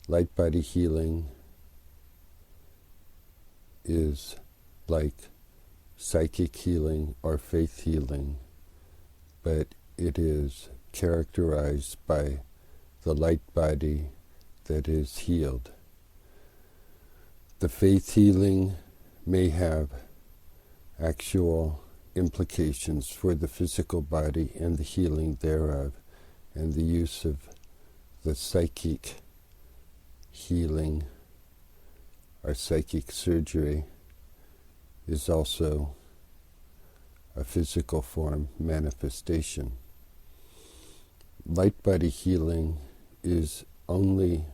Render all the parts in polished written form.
Lightbody healing is like psychic healing or faith healing, but it is characterized by the light body that is healed. The faith healing may have actual implications for the physical body and the healing thereof, and the use of the psychic healing or psychic surgery is also a physical form manifestation. Light body healing is only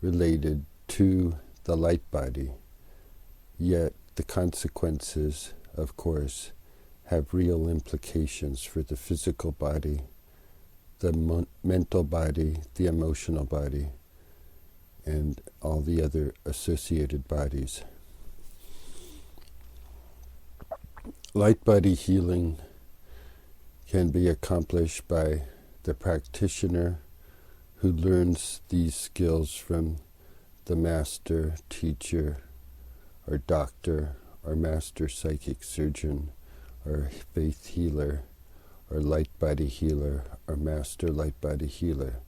related to the light body, yet the consequences, of course, have real implications for the physical body, the mental body, the emotional body, and all the other associated bodies. Light body healing can be accomplished by the practitioner who learns these skills from the master, teacher, or doctor, or master psychic surgeon, or faith healer, or light body healer, or master light body healer.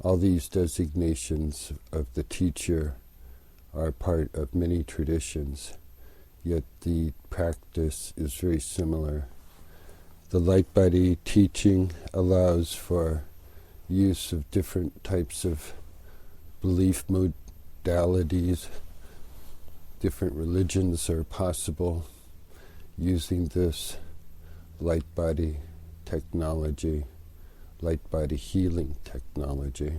All these designations of the teacher are part of many traditions, yet the practice is very similar. The light body teaching allows for use of different types of belief modalities. Different religions are possible using this light body technology, light body healing technology.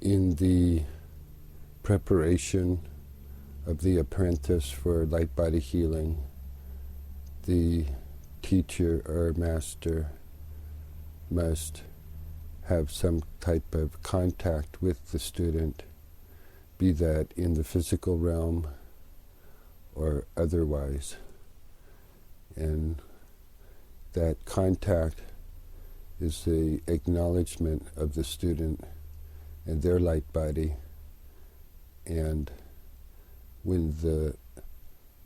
In the preparation of the apprentice for light body healing, the teacher or master must have some type of contact with the student, be that in the physical realm or otherwise. And that contact is the acknowledgement of the student and their light body. And when the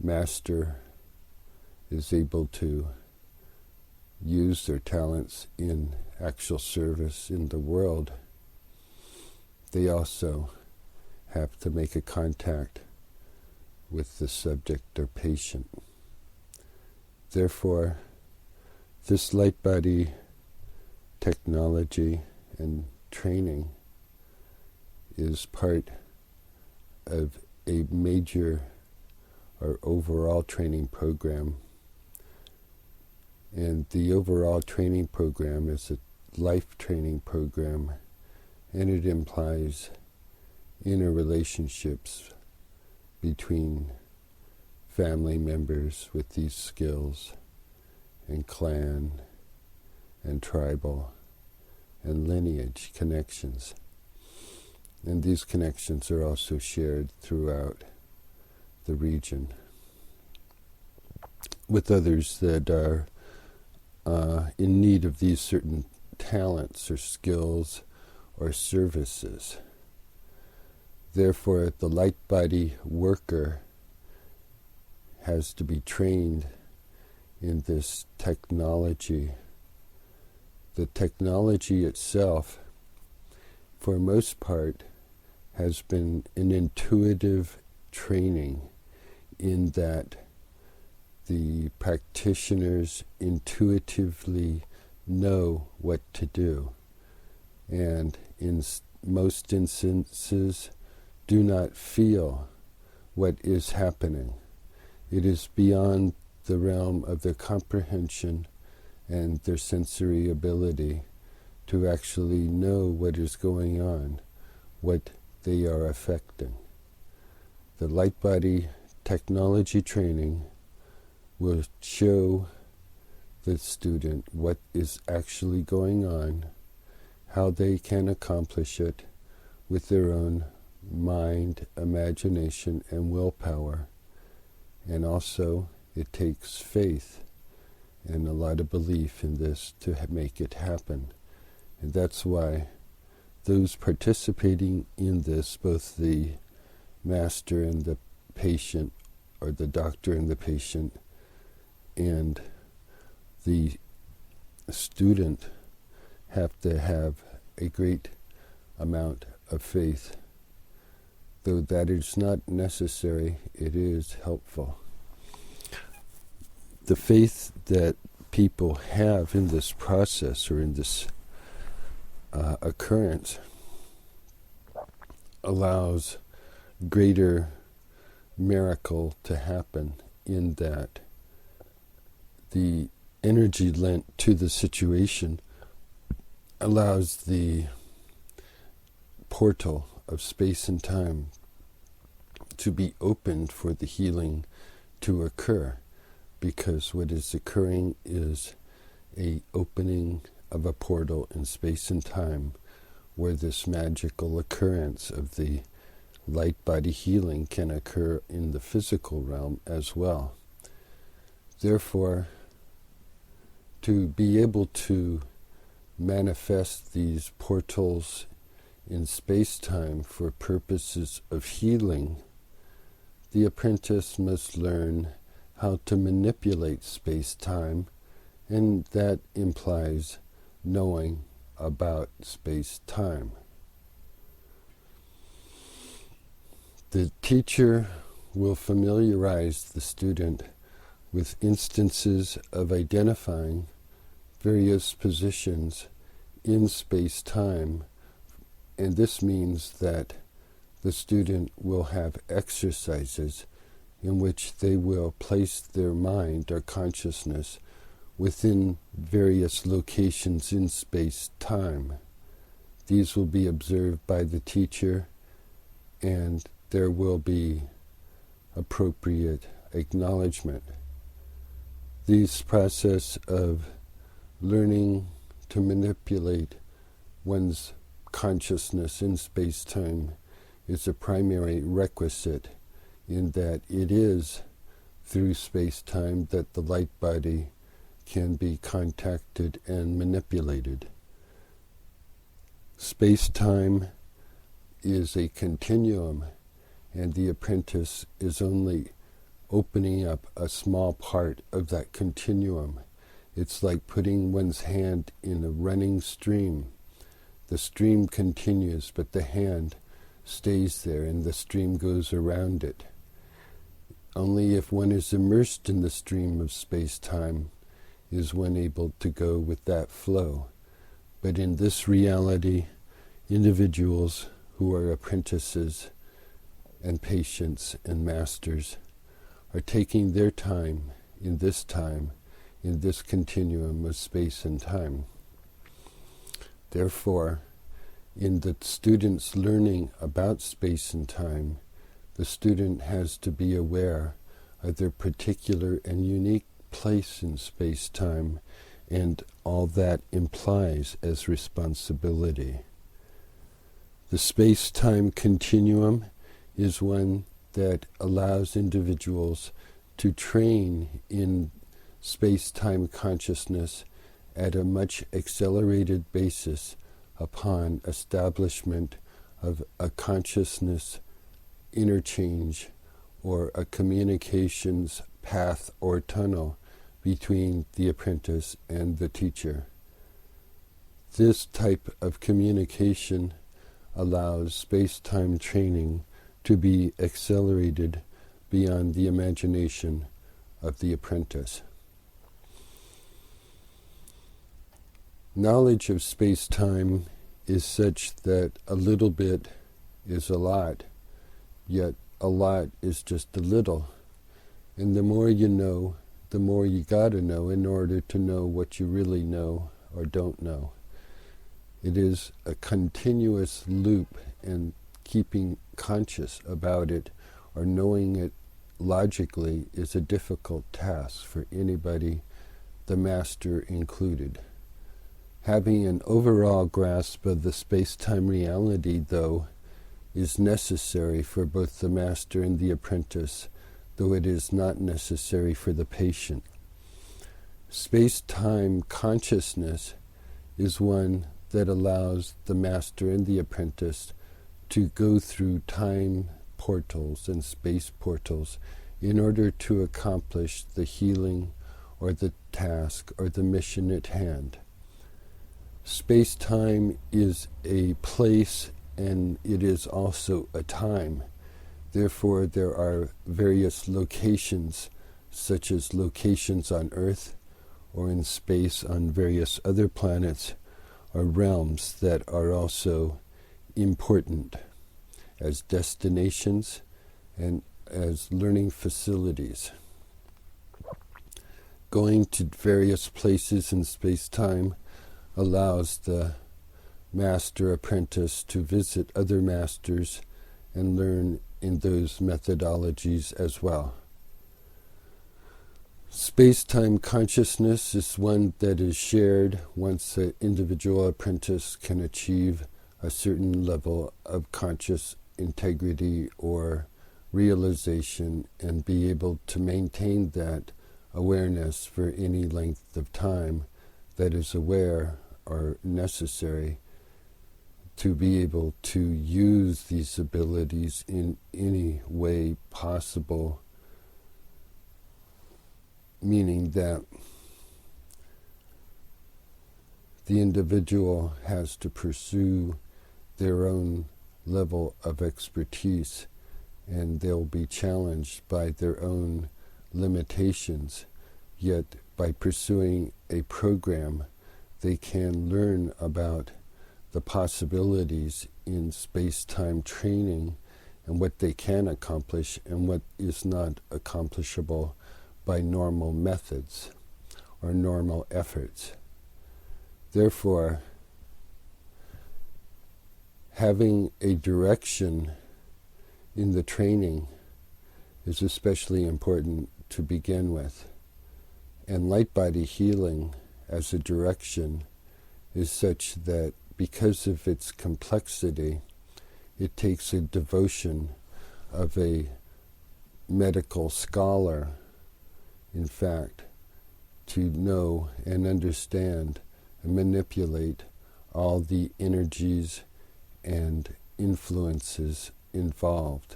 master is able to use their talents in actual service in the world, they also have to make a contact with the subject or patient. Therefore, this light body technology and training is part of a major or overall training program. And the overall training program is a life training program, and it implies inner relationships between family members with these skills, and clan, and tribal, and lineage connections. And these connections are also shared throughout the region with others that are in need of these certain talents or skills or services. Therefore, the light body worker has to be trained in this technology. The technology itself, for most part, has been an intuitive training in that the practitioners intuitively know what to do, and in most instances do not feel what is happening. It is beyond the realm of their comprehension and their sensory ability to actually know what is going on, what they are affecting. The light body technology training will show the student what is actually going on, how they can accomplish it with their own mind, imagination, and willpower. And also, it takes faith and a lot of belief in this to make it happen. And that's why those participating in this, both the master and the patient, or the doctor and the patient, and the student, have to have a great amount of faith. Though that is not necessary, it is helpful. The faith that people have in this process, or in this occurrence, allows greater miracle to happen, in that the energy lent to the situation allows the portal of space and time to be opened for the healing to occur, because what is occurring is a opening of a portal in space and time, where this magical occurrence of the light-body healing can occur in the physical realm as well. Therefore, to be able to manifest these portals in space-time for purposes of healing, the apprentice must learn how to manipulate space-time, and that implies knowing about space-time. The teacher will familiarize the student with instances of identifying various positions in space-time, and this means that the student will have exercises in which they will place their mind or consciousness within various locations in space-time. These will be observed by the teacher, and there will be appropriate acknowledgement. This process of learning to manipulate one's consciousness in space-time is a primary requisite, in that it is through space-time that the light body can be contacted and manipulated. Space-time is a continuum, and the apprentice is only opening up a small part of that continuum. It's like putting one's hand in a running stream. The stream continues, but the hand stays there, and the stream goes around it. Only if one is immersed in the stream of space-time is one able to go with that flow. But in this reality, individuals who are apprentices and patients and masters are taking their time, in this continuum of space and time. Therefore, in the student's learning about space and time, the student has to be aware of their particular and unique place in space-time, and all that implies as responsibility. The space-time continuum is one that allows individuals to train in space-time consciousness at a much accelerated basis upon establishment of a consciousness interchange, or a communications path or tunnel between the apprentice and the teacher. This type of communication allows space-time training to be accelerated beyond the imagination of the apprentice. Knowledge of space-time is such that a little bit is a lot, yet a lot is just a little. And the more you know, the more you gotta know in order to know what you really know or don't know. It is a continuous loop, and keeping conscious about it or knowing it logically is a difficult task for anybody, the master included. Having an overall grasp of the space-time reality, though, is necessary for both the master and the apprentice, though it is not necessary for the patient. Space-time consciousness is one that allows the master and the apprentice to go through time portals and space portals in order to accomplish the healing or the task or the mission at hand. Space-time is a place and it is also a time. Therefore, there are various locations, such as locations on Earth or in space on various other planets, or realms that are also important as destinations and as learning facilities. Going to various places in space-time allows the master-apprentice to visit other masters and learn in those methodologies as well. Space-time consciousness is one that is shared once an individual apprentice can achieve a certain level of conscious integrity or realization and be able to maintain that awareness for any length of time that is aware or necessary to be able to use these abilities in any way possible, meaning that the individual has to pursue their own level of expertise, and they'll be challenged by their own limitations, yet by pursuing a program they can learn about the possibilities in space-time training and what they can accomplish and what is not accomplishable by normal methods or normal efforts. Therefore, having a direction in the training is especially important to begin with. And Lightbody Healing as a direction is such that because of its complexity, it takes a devotion of a medical scholar, in fact, to know and understand and manipulate all the energies and influences involved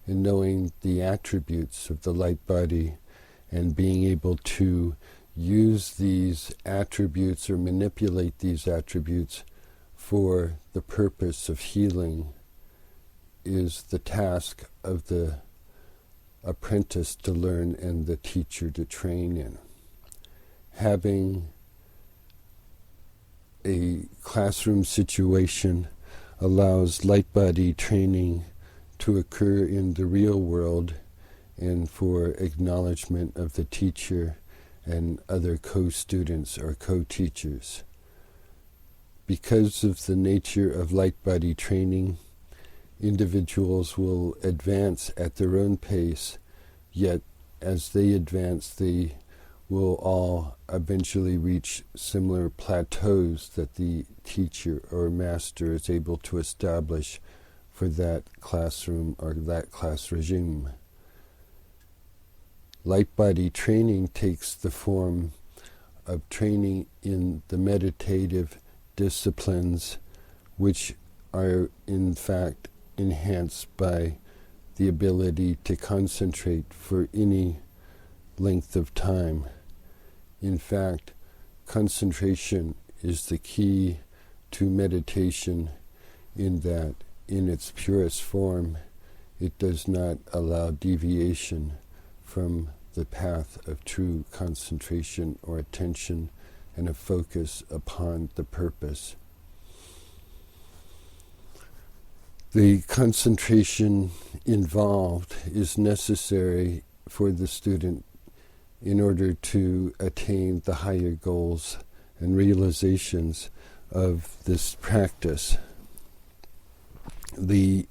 in knowing the attributes of the light body and being able to use these attributes or manipulate these attributes for the purpose of healing is the task of the apprentice to learn and the teacher to train in. Having a classroom situation allows light body training to occur in the real world and for acknowledgement of the teacher and other co-students or co-teachers. Because of the nature of light body training, individuals will advance at their own pace, yet as they advance they will all eventually reach similar plateaus that the teacher or master is able to establish for that classroom or that class regime. Light body training takes the form of training in the meditative disciplines, which are in fact enhanced by the ability to concentrate for any length of time. In fact, concentration is the key to meditation in that, in its purest form, it does not allow deviation from the path of true concentration or attention and a focus upon the purpose. The concentration involved is necessary for the student in order to attain the higher goals and realizations of this practice. The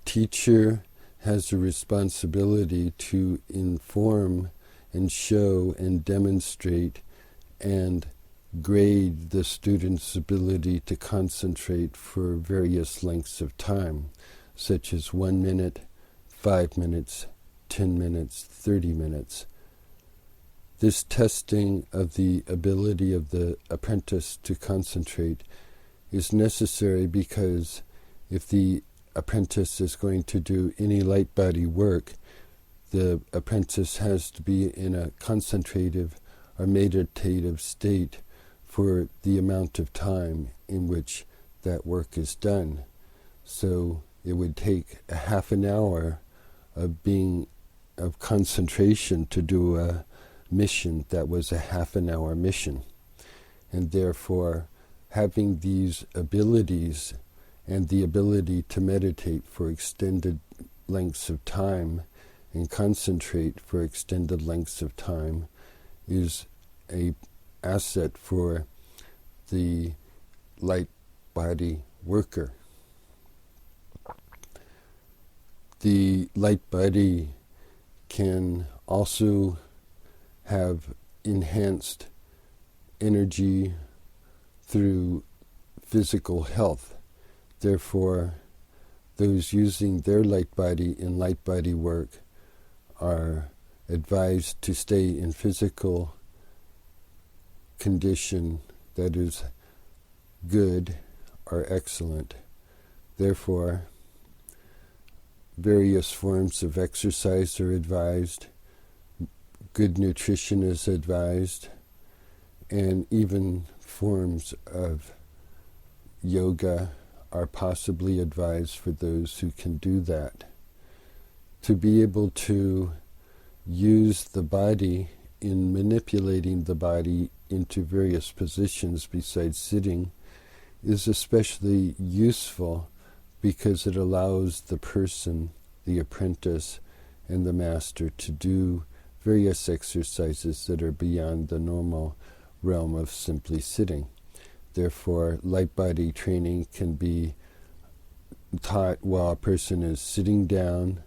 teacher has a responsibility to inform and show and demonstrate and grade the student's ability to concentrate for various lengths of time, such as 1 minute, 5 minutes, 10 minutes, 30 minutes. this testing of the ability of the apprentice to concentrate is necessary, because if the apprentice is going to do any light body work, the apprentice has to be in a concentrative or meditative state for the amount of time in which that work is done. So it would take a half an hour of concentration to do a mission that was a half an hour mission. And therefore, having these abilities and the ability to meditate for extended lengths of time and concentrate for extended lengths of time is an asset for the light body worker. The light body can also have enhanced energy through physical health. Therefore, those using their light body in light body work are advised to stay in physical condition that is good or excellent. Therefore, various forms of exercise are advised, good nutrition is advised, and even forms of yoga are possibly advised for those who can do that. To be able to use the body in manipulating the body into various positions besides sitting is especially useful, because it allows the person, the apprentice, and the master to do various exercises that are beyond the normal realm of simply sitting. Therefore, light body training can be taught while a person is sitting down,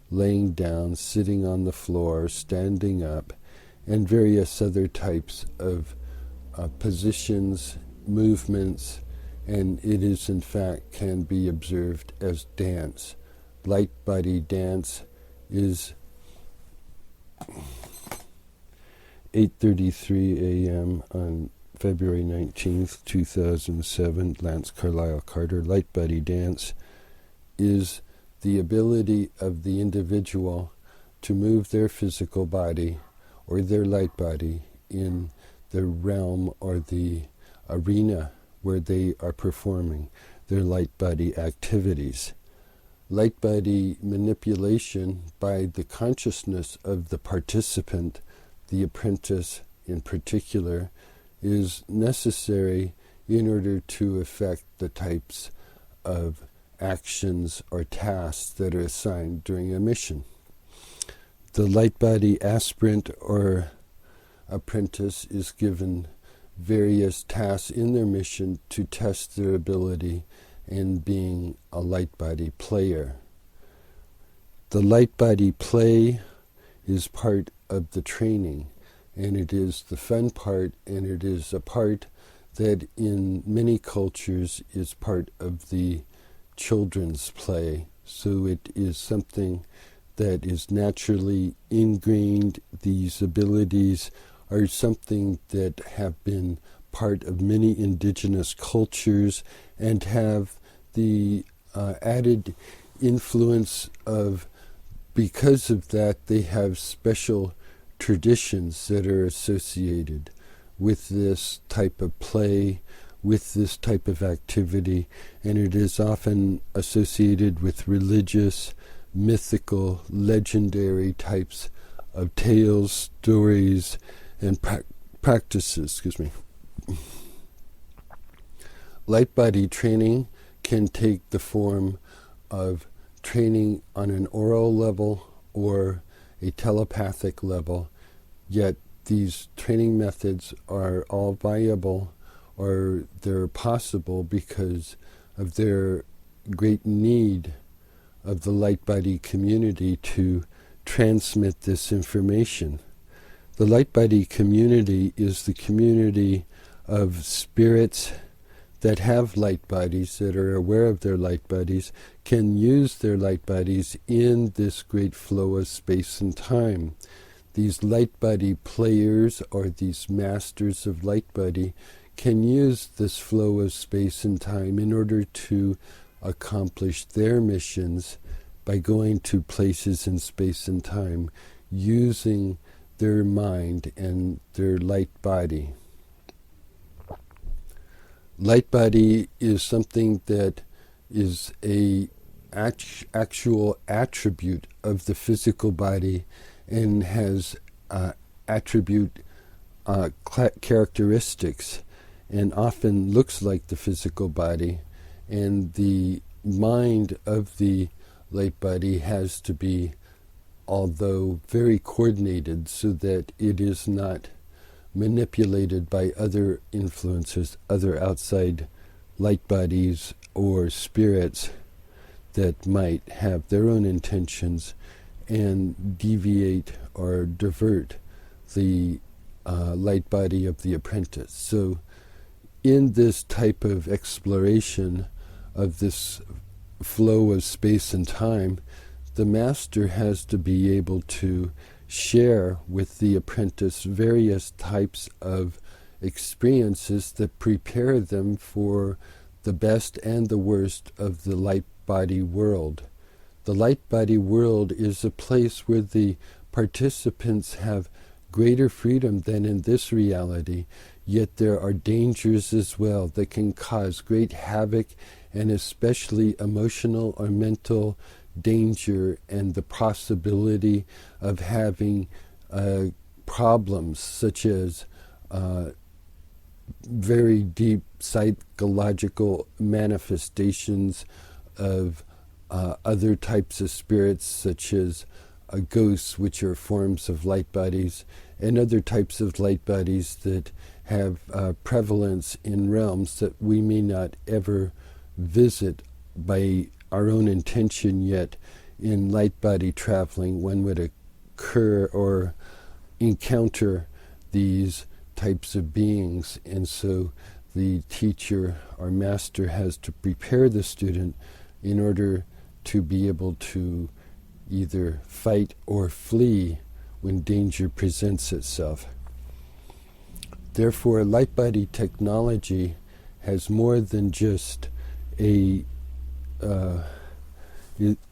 laying down, sitting on the floor, standing up, and various other types of positions, movements, and it is in fact can be observed as dance. Light body dance is 8:33 a.m. on February 19th, 2007, Lance Carlisle Carter. Light body dance is the ability of the individual to move their physical body or their light body in the realm or the arena where they are performing their light body activities. Light body manipulation by the consciousness of the participant, the apprentice in particular, is necessary in order to effect the types of actions or tasks that are assigned during a mission. The light body aspirant or apprentice is given various tasks in their mission to test their ability in being a light body player. The light body play is part of the training, and it is the fun part, and it is a part that in many cultures is part of the children's play. So it is something that is naturally ingrained. These abilities are something that have been part of many indigenous cultures and have the added influence of, because of that, they have special traditions that are associated with this type of play, with this type of activity, and it is often associated with religious, mythical, legendary types of tales, stories, and practices. Light body training can take the form of training on an oral level or a telepathic level, yet these training methods are all viable, or they're possible because of their great need of the light body community to transmit this information. The light body community is the community of spirits that have light bodies, that are aware of their light bodies, can use their light bodies in this great flow of space and time. these light body players or these masters of light body can use this flow of space and time in order to accomplish their missions by going to places in space and time using their mind and their light body. Light body is something that is a actual attribute of the physical body and has attribute characteristics and often looks like the physical body, and the mind of the light body has to be, although very coordinated, so that it is not manipulated by other influences, other outside light bodies or spirits that might have their own intentions and deviate or divert the light body of the apprentice. So in this type of exploration of this flow of space and time, the master has to be able to share with the apprentice various types of experiences that prepare them for the best and the worst of the light body world. The light body world is a place where the participants have greater freedom than in this reality, yet there are dangers as well that can cause great havoc, and especially emotional or mental danger, and the possibility of having problems such as very deep psychological manifestations of other types of spirits, such as ghosts, which are forms of light bodies, and other types of light bodies that have prevalence in realms that we may not ever visit by our own intention, yet in light body traveling one would occur or encounter these types of beings. And so the teacher or master has to prepare the student in order to be able to either fight or flee when danger presents itself. Therefore, light body technology has more than just it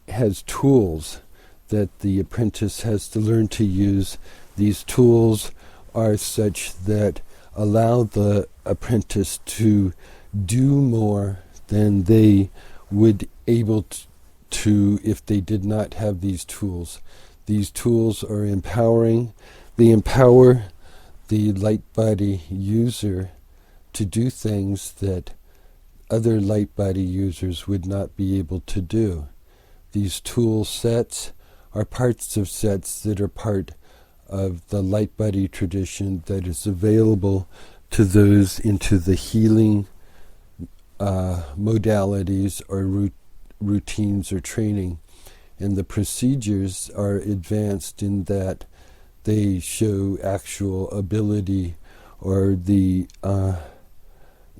has tools that the apprentice has to learn to use. These tools are such that allow the apprentice to do more than they would able to if they did not have these tools. These tools are empowering. They empower the light body user to do things that other light body users would not be able to do. These tool sets are parts of sets that are part of the light body tradition that is available to those into the healing modalities or routines or training. And the procedures are advanced in that they show actual ability or the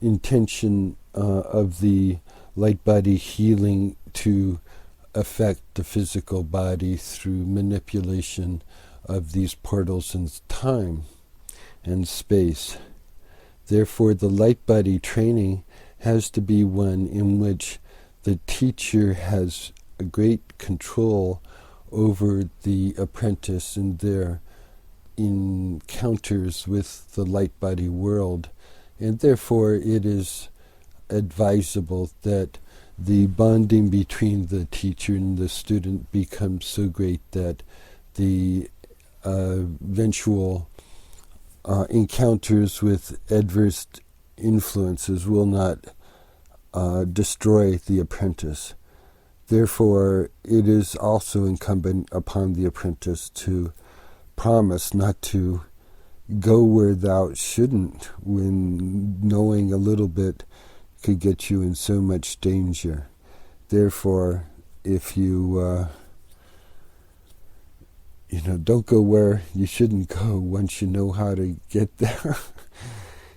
intention of the light body healing to affect the physical body through manipulation of these portals in time and space. Therefore, the light body training has to be one in which the teacher has a great control over the apprentice and their encounters with the light body world. And therefore, it is advisable that the bonding between the teacher and the student becomes so great that the eventual encounters with adverse influences will not destroy the apprentice. Therefore, it is also incumbent upon the apprentice to promise not to go where thou shouldn't, when knowing a little bit could get you in so much danger. Therefore, if you don't go where you shouldn't go once you know how to get there.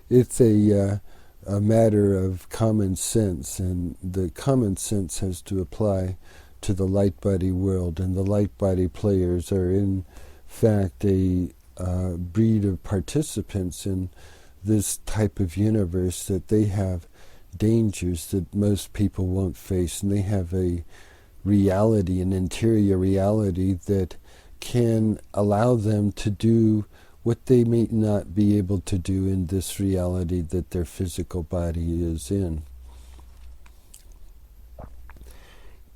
It's a matter of common sense, and the common sense has to apply to the light body world, and the light body players are in fact a breed of participants in this type of universe, that they have dangers that most people won't face, and they have a reality, an interior reality that can allow them to do what they may not be able to do in this reality that their physical body is in.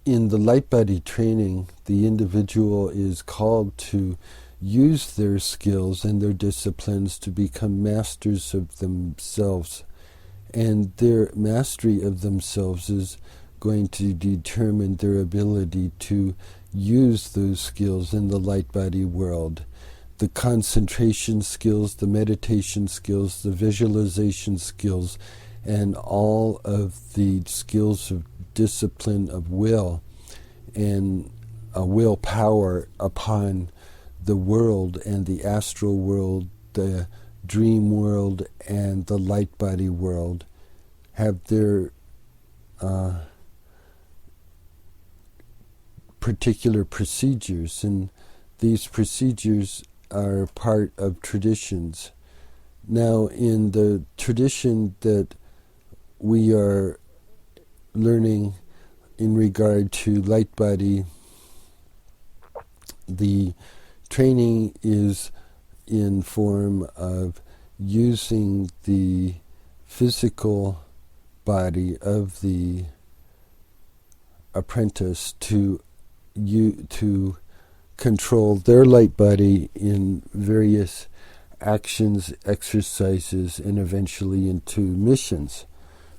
In the Lightbody training, the individual is called to use their skills and their disciplines to become masters of themselves. And their mastery of themselves is going to determine their ability to use those skills in the Lightbody world. The concentration skills, the meditation skills, the visualization skills, and all of the skills of discipline of will and willpower upon the world and the astral world, the dream world, and the Lightbody world have their particular procedures, and these procedures are part of traditions. Now, in the tradition that we are learning in regard to Lightbody, the training is in form of using the physical body of the apprentice to control their Lightbody in various actions, exercises, and eventually into missions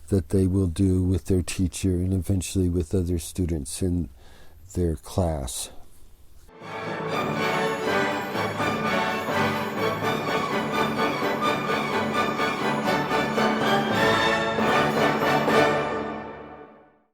that they will do with their teacher and eventually with other students in their class.